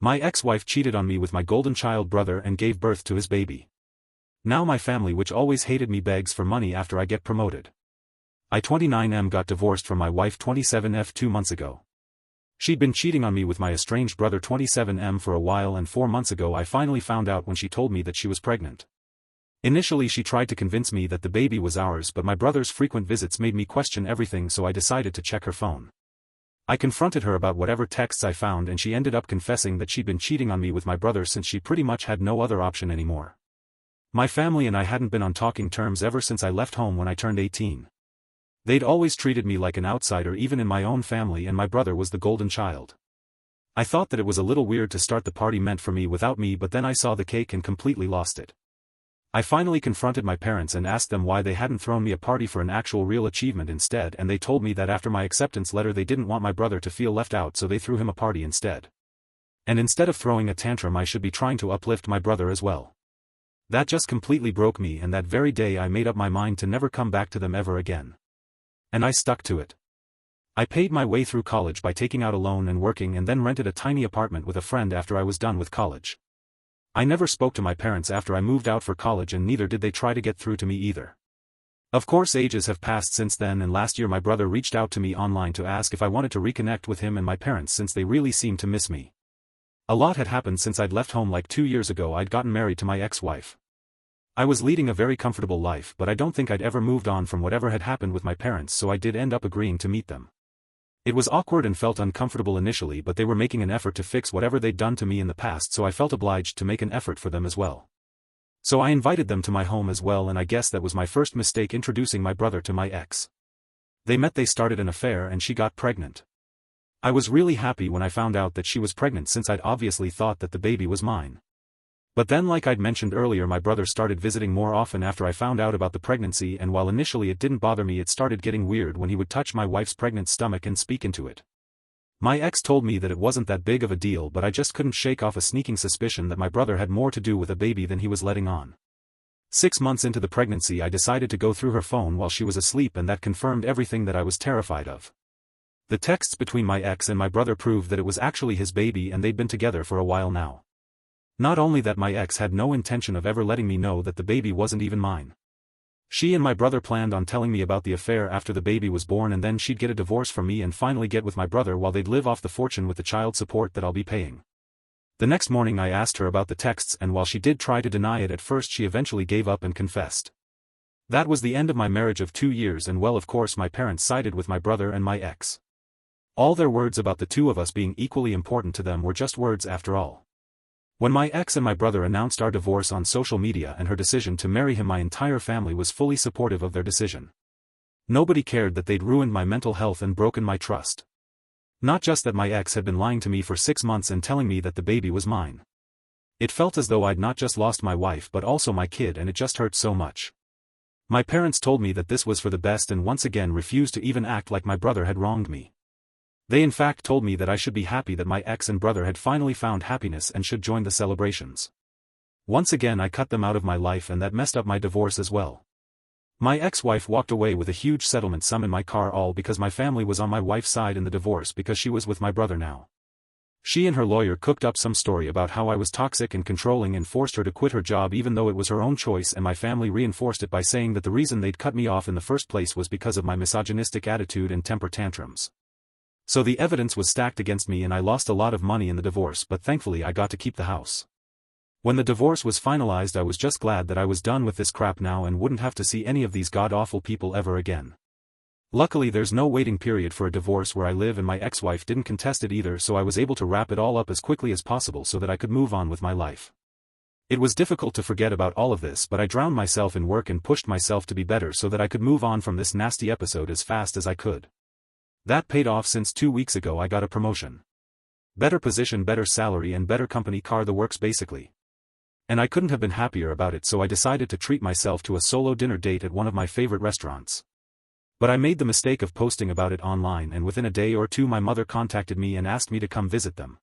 My ex-wife cheated on me with my golden child brother and gave birth to his baby. Now my family, which always hated me, begs for money after I get promoted. I 29M got divorced from my wife 27F 2 months ago. She'd been cheating on me with my estranged brother 27M for a while, and 4 months ago I finally found out when she told me that she was pregnant. Initially she tried to convince me that the baby was ours, but my brother's frequent visits made me question everything, so I decided to check her phone. I confronted her about whatever texts I found, and she ended up confessing that she'd been cheating on me with my brother since she pretty much had no other option anymore. My family and I hadn't been on talking terms ever since I left home when I turned 18. They'd always treated me like an outsider even in my own family, and my brother was the golden child. I thought that it was a little weird to start the party meant for me without me, but then I saw the cake and completely lost it. I finally confronted my parents and asked them why they hadn't thrown me a party for an actual real achievement instead, and they told me that after my acceptance letter they didn't want my brother to feel left out, so they threw him a party instead. And instead of throwing a tantrum, I should be trying to uplift my brother as well. That just completely broke me, and that very day I made up my mind to never come back to them ever again. And I stuck to it. I paid my way through college by taking out a loan and working, and then rented a tiny apartment with a friend after I was done with college. I never spoke to my parents after I moved out for college, and neither did they try to get through to me either. Of course, ages have passed since then, and last year my brother reached out to me online to ask if I wanted to reconnect with him and my parents since they really seemed to miss me. A lot had happened since I'd left home. Like 2 years ago I'd gotten married to my ex-wife. I was leading a very comfortable life, but I don't think I'd ever moved on from whatever had happened with my parents, so I did end up agreeing to meet them. It was awkward and felt uncomfortable initially, but they were making an effort to fix whatever they'd done to me in the past, so I felt obliged to make an effort for them as well. So I invited them to my home as well, and I guess that was my first mistake, introducing my brother to my ex. They met, they started an affair, and she got pregnant. I was really happy when I found out that she was pregnant, since I'd obviously thought that the baby was mine. But then, like I'd mentioned earlier, my brother started visiting more often after I found out about the pregnancy, and while initially it didn't bother me, it started getting weird when he would touch my wife's pregnant stomach and speak into it. My ex told me that it wasn't that big of a deal, but I just couldn't shake off a sneaking suspicion that my brother had more to do with a baby than he was letting on. 6 months into the pregnancy I decided to go through her phone while she was asleep, and that confirmed everything that I was terrified of. The texts between my ex and my brother proved that it was actually his baby, and they'd been together for a while now. Not only that, my ex had no intention of ever letting me know that the baby wasn't even mine. She and my brother planned on telling me about the affair after the baby was born, and then she'd get a divorce from me and finally get with my brother while they'd live off the fortune with the child support that I'll be paying. The next morning I asked her about the texts, and while she did try to deny it at first, she eventually gave up and confessed. That was the end of my marriage of 2 years, and well, of course my parents sided with my brother and my ex. All their words about the two of us being equally important to them were just words after all. When my ex and my brother announced our divorce on social media and her decision to marry him, my entire family was fully supportive of their decision. Nobody cared that they'd ruined my mental health and broken my trust. Not just that my ex had been lying to me for 6 months and telling me that the baby was mine. It felt as though I'd not just lost my wife but also my kid, and it just hurt so much. My parents told me that this was for the best and once again refused to even act like my brother had wronged me. They in fact told me that I should be happy that my ex and brother had finally found happiness and should join the celebrations. Once again I cut them out of my life, and that messed up my divorce as well. My ex-wife walked away with a huge settlement sum in my car, all because my family was on my wife's side in the divorce because she was with my brother now. She and her lawyer cooked up some story about how I was toxic and controlling and forced her to quit her job even though it was her own choice, and my family reinforced it by saying that the reason they'd cut me off in the first place was because of my misogynistic attitude and temper tantrums. So the evidence was stacked against me, and I lost a lot of money in the divorce, but thankfully I got to keep the house. When the divorce was finalized, I was just glad that I was done with this crap now and wouldn't have to see any of these god-awful people ever again. Luckily there's no waiting period for a divorce where I live, and my ex-wife didn't contest it either, so I was able to wrap it all up as quickly as possible so that I could move on with my life. It was difficult to forget about all of this, but I drowned myself in work and pushed myself to be better so that I could move on from this nasty episode as fast as I could. That paid off, since 2 weeks ago I got a promotion. Better position, better salary, and better company car, the works basically. And I couldn't have been happier about it, so I decided to treat myself to a solo dinner date at one of my favorite restaurants. But I made the mistake of posting about it online, and within a day or two my mother contacted me and asked me to come visit them.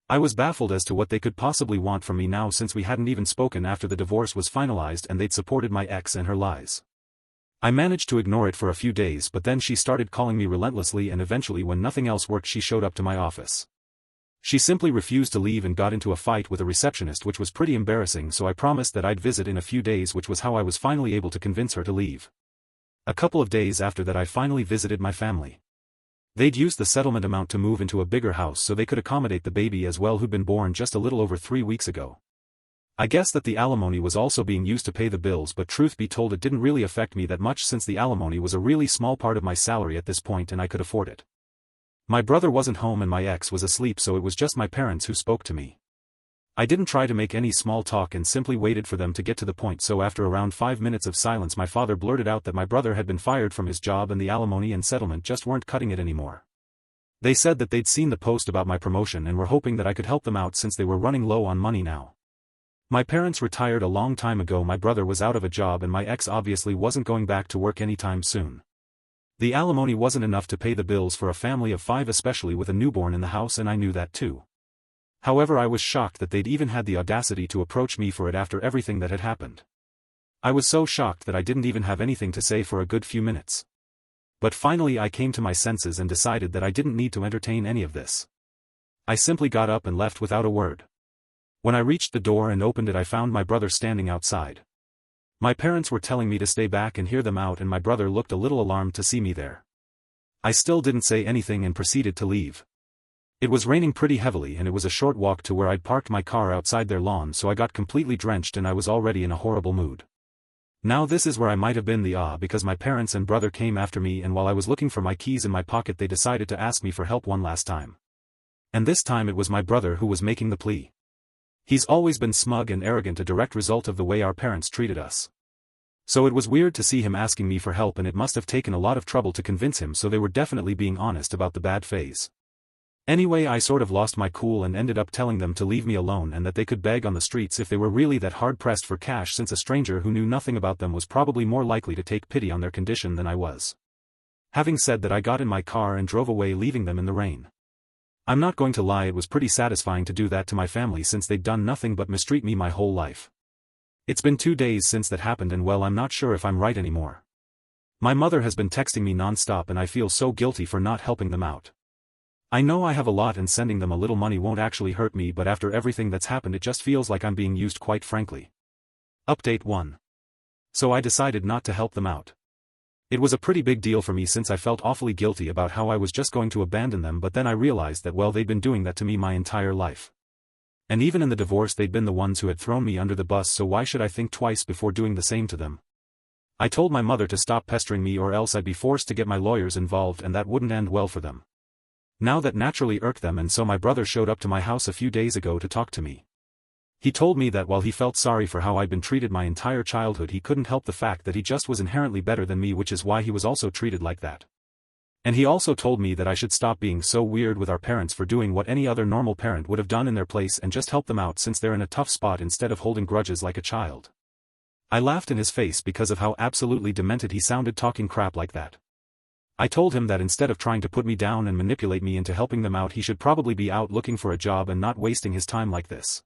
I was baffled as to what they could possibly want from me now, since we hadn't even spoken after the divorce was finalized and they'd supported my ex and her lies. I managed to ignore it for a few days, but then she started calling me relentlessly, and eventually when nothing else worked she showed up to my office. She simply refused to leave and got into a fight with a receptionist, which was pretty embarrassing, so I promised that I'd visit in a few days, which was how I was finally able to convince her to leave. A couple of days after that I finally visited my family. They'd used the settlement amount to move into a bigger house so they could accommodate the baby as well, who'd been born just a little over 3 weeks ago. I guess that the alimony was also being used to pay the bills, but truth be told it didn't really affect me that much since the alimony was a really small part of my salary at this point and I could afford it. My brother wasn't home and my ex was asleep, so it was just my parents who spoke to me. I didn't try to make any small talk and simply waited for them to get to the point, so after around 5 minutes of silence my father blurted out that my brother had been fired from his job and the alimony and settlement just weren't cutting it anymore. They said that they'd seen the post about my promotion and were hoping that I could help them out since they were running low on money now. My parents retired a long time ago, my brother was out of a job and my ex obviously wasn't going back to work anytime soon. The alimony wasn't enough to pay the bills for a family of 5, especially with a newborn in the house, and I knew that too. However, I was shocked that they'd even had the audacity to approach me for it after everything that had happened. I was so shocked that I didn't even have anything to say for a good few minutes. But finally I came to my senses and decided that I didn't need to entertain any of this. I simply got up and left without a word. When I reached the door and opened it I found my brother standing outside. My parents were telling me to stay back and hear them out, and my brother looked a little alarmed to see me there. I still didn't say anything and proceeded to leave. It was raining pretty heavily and it was a short walk to where I'd parked my car outside their lawn, so I got completely drenched and I was already in a horrible mood. Now this is where I might have been because my parents and brother came after me, and while I was looking for my keys in my pocket they decided to ask me for help one last time. And this time it was my brother who was making the plea. He's always been smug and arrogant, a direct result of the way our parents treated us. So it was weird to see him asking me for help, and it must have taken a lot of trouble to convince him, so they were definitely being honest about the bad phase. Anyway, I sort of lost my cool and ended up telling them to leave me alone and that they could beg on the streets if they were really that hard-pressed for cash, since a stranger who knew nothing about them was probably more likely to take pity on their condition than I was. Having said that, I got in my car and drove away, leaving them in the rain. I'm not going to lie, it was pretty satisfying to do that to my family since they'd done nothing but mistreat me my whole life. It's been 2 days since that happened and well, I'm not sure if I'm right anymore. My mother has been texting me non-stop and I feel so guilty for not helping them out. I know I have a lot and sending them a little money won't actually hurt me, but after everything that's happened it just feels like I'm being used, quite frankly. Update 1. So I decided not to help them out. It was a pretty big deal for me since I felt awfully guilty about how I was just going to abandon them, but then I realized that well, they'd been doing that to me my entire life. And even in the divorce they'd been the ones who had thrown me under the bus, so why should I think twice before doing the same to them? I told my mother to stop pestering me or else I'd be forced to get my lawyers involved, and that wouldn't end well for them. Now that naturally irked them, and so my brother showed up to my house a few days ago to talk to me. He told me that while he felt sorry for how I'd been treated my entire childhood, he couldn't help the fact that he just was inherently better than me, which is why he was also treated like that. And he also told me that I should stop being so weird with our parents for doing what any other normal parent would have done in their place and just help them out since they're in a tough spot instead of holding grudges like a child. I laughed in his face because of how absolutely demented he sounded talking crap like that. I told him that instead of trying to put me down and manipulate me into helping them out, he should probably be out looking for a job and not wasting his time like this.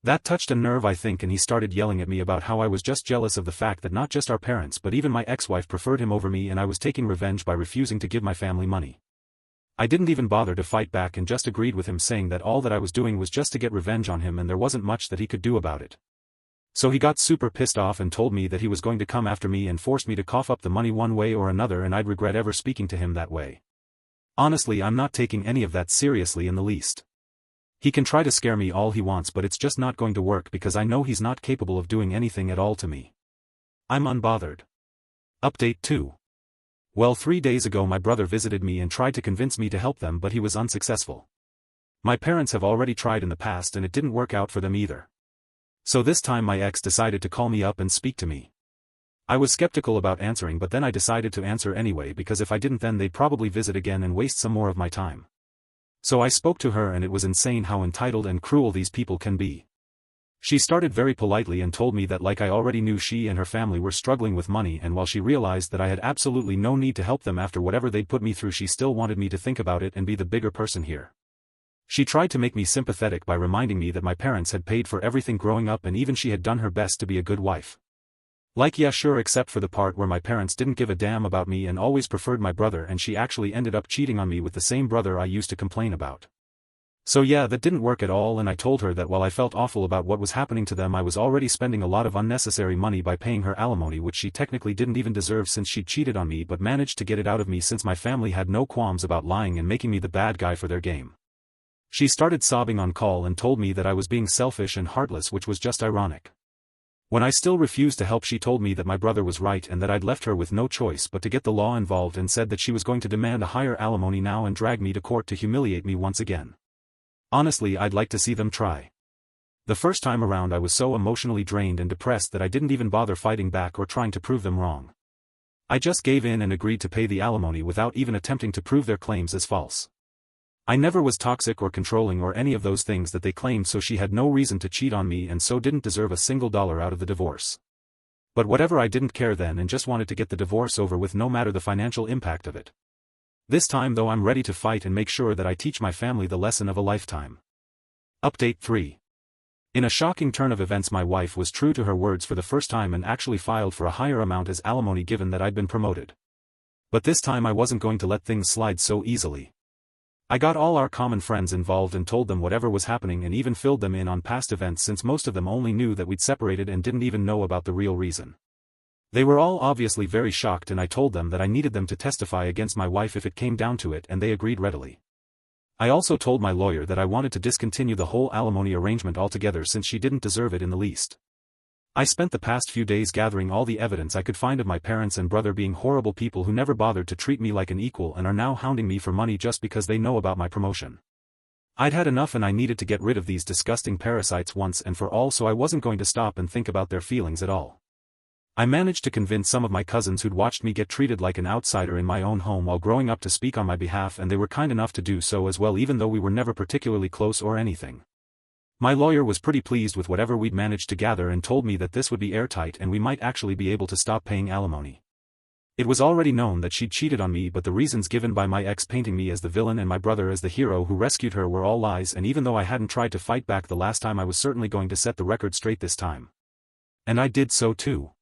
That touched a nerve, I think, and he started yelling at me about how I was just jealous of the fact that not just our parents but even my ex-wife preferred him over me, and I was taking revenge by refusing to give my family money. I didn't even bother to fight back and just agreed with him, saying that all that I was doing was just to get revenge on him and there wasn't much that he could do about it. So he got super pissed off and told me that he was going to come after me and force me to cough up the money one way or another, and I'd regret ever speaking to him that way. Honestly, I'm not taking any of that seriously in the least. He can try to scare me all he wants, but it's just not going to work because I know he's not capable of doing anything at all to me. I'm unbothered. Update 2. Well, 3 days ago my brother visited me and tried to convince me to help them, but he was unsuccessful. My parents have already tried in the past and it didn't work out for them either. So this time my ex decided to call me up and speak to me. I was skeptical about answering, but then I decided to answer anyway because if I didn't then they'd probably visit again and waste some more of my time. So I spoke to her and it was insane how entitled and cruel these people can be. She started very politely and told me that like I already knew, she and her family were struggling with money, and while she realized that I had absolutely no need to help them after whatever they'd put me through, she still wanted me to think about it and be the bigger person here. She tried to make me sympathetic by reminding me that my parents had paid for everything growing up and even she had done her best to be a good wife. Like, yeah sure, except for the part where my parents didn't give a damn about me and always preferred my brother, and she actually ended up cheating on me with the same brother I used to complain about. So yeah, that didn't work at all, and I told her that while I felt awful about what was happening to them, I was already spending a lot of unnecessary money by paying her alimony, which she technically didn't even deserve since she'd cheated on me, but managed to get it out of me since my family had no qualms about lying and making me the bad guy for their game. She started sobbing on call and told me that I was being selfish and heartless, which was just ironic. When I still refused to help, she told me that my brother was right and that I'd left her with no choice but to get the law involved, and said that she was going to demand a higher alimony now and drag me to court to humiliate me once again. Honestly, I'd like to see them try. The first time around I was so emotionally drained and depressed that I didn't even bother fighting back or trying to prove them wrong. I just gave in and agreed to pay the alimony without even attempting to prove their claims as false. I never was toxic or controlling or any of those things that they claimed, so she had no reason to cheat on me and so didn't deserve a single dollar out of the divorce. But whatever, I didn't care then and just wanted to get the divorce over with, no matter the financial impact of it. This time though, I'm ready to fight and make sure that I teach my family the lesson of a lifetime. Update 3. In a shocking turn of events, my wife was true to her words for the first time and actually filed for a higher amount as alimony, given that I'd been promoted. But this time I wasn't going to let things slide so easily. I got all our common friends involved and told them whatever was happening, and even filled them in on past events, since most of them only knew that we'd separated and didn't even know about the real reason. They were all obviously very shocked, and I told them that I needed them to testify against my wife if it came down to it, and they agreed readily. I also told my lawyer that I wanted to discontinue the whole alimony arrangement altogether since she didn't deserve it in the least. I spent the past few days gathering all the evidence I could find of my parents and brother being horrible people who never bothered to treat me like an equal and are now hounding me for money just because they know about my promotion. I'd had enough and I needed to get rid of these disgusting parasites once and for all, so I wasn't going to stop and think about their feelings at all. I managed to convince some of my cousins who'd watched me get treated like an outsider in my own home while growing up to speak on my behalf, and they were kind enough to do so as well, even though we were never particularly close or anything. My lawyer was pretty pleased with whatever we'd managed to gather and told me that this would be airtight and we might actually be able to stop paying alimony. It was already known that she'd cheated on me, but the reasons given by my ex painting me as the villain and my brother as the hero who rescued her were all lies, and even though I hadn't tried to fight back the last time, I was certainly going to set the record straight this time. And I did so too.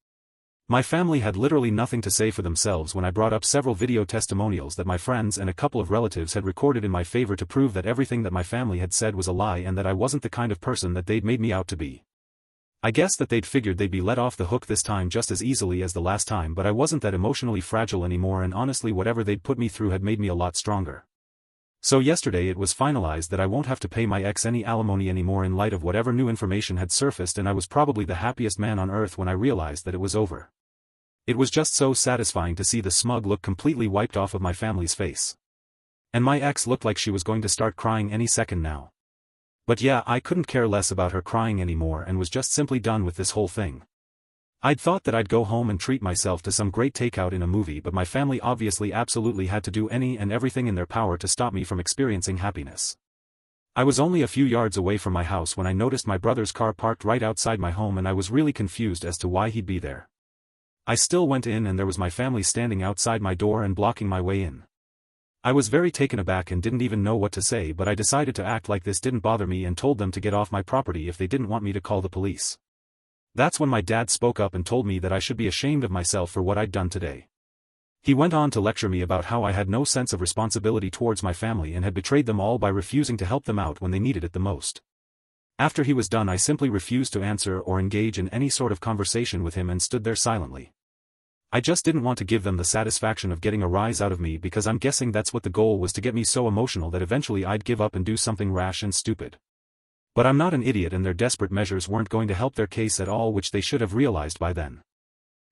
My family had literally nothing to say for themselves when I brought up several video testimonials that my friends and a couple of relatives had recorded in my favor to prove that everything that my family had said was a lie and that I wasn't the kind of person that they'd made me out to be. I guess that they'd figured they'd be let off the hook this time just as easily as the last time, but I wasn't that emotionally fragile anymore, and honestly whatever they'd put me through had made me a lot stronger. So yesterday it was finalized that I won't have to pay my ex any alimony anymore in light of whatever new information had surfaced, and I was probably the happiest man on earth when I realized that it was over. It was just so satisfying to see the smug look completely wiped off of my family's face. And my ex looked like she was going to start crying any second now. But yeah, I couldn't care less about her crying anymore and was just simply done with this whole thing. I'd thought that I'd go home and treat myself to some great takeout in a movie, but my family obviously absolutely had to do any and everything in their power to stop me from experiencing happiness. I was only a few yards away from my house when I noticed my brother's car parked right outside my home, and I was really confused as to why he'd be there. I still went in and there was my family standing outside my door and blocking my way in. I was very taken aback and didn't even know what to say, but I decided to act like this didn't bother me and told them to get off my property if they didn't want me to call the police. That's when my dad spoke up and told me that I should be ashamed of myself for what I'd done today. He went on to lecture me about how I had no sense of responsibility towards my family and had betrayed them all by refusing to help them out when they needed it the most. After he was done, I simply refused to answer or engage in any sort of conversation with him and stood there silently. I just didn't want to give them the satisfaction of getting a rise out of me, because I'm guessing that's what the goal was, to get me so emotional that eventually I'd give up and do something rash and stupid. But I'm not an idiot, and their desperate measures weren't going to help their case at all, which they should have realized by then.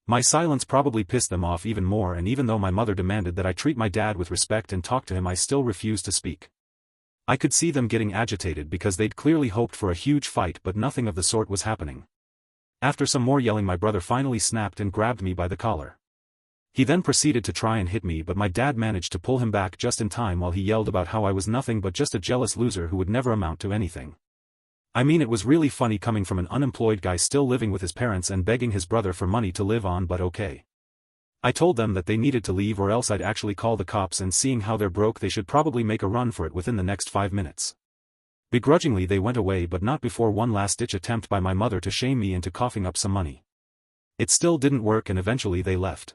My silence probably pissed them off even more, and even though my mother demanded that I treat my dad with respect and talk to him, I still refused to speak. I could see them getting agitated because they'd clearly hoped for a huge fight, but nothing of the sort was happening. After some more yelling, my brother finally snapped and grabbed me by the collar. He then proceeded to try and hit me, but my dad managed to pull him back just in time while he yelled about how I was nothing but just a jealous loser who would never amount to anything. I mean, it was really funny coming from an unemployed guy still living with his parents and begging his brother for money to live on, but okay. I told them that they needed to leave or else I'd actually call the cops, and seeing how they're broke they should probably make a run for it within the next 5 minutes. Begrudgingly they went away, but not before one last-ditch attempt by my mother to shame me into coughing up some money. It still didn't work and eventually they left.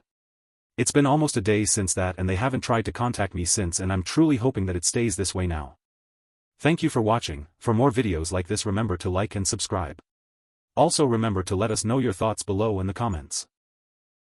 It's been almost a day since that and they haven't tried to contact me since, and I'm truly hoping that it stays this way now. Thank you for watching. For more videos like this remember to like and subscribe. Also remember to let us know your thoughts below in the comments.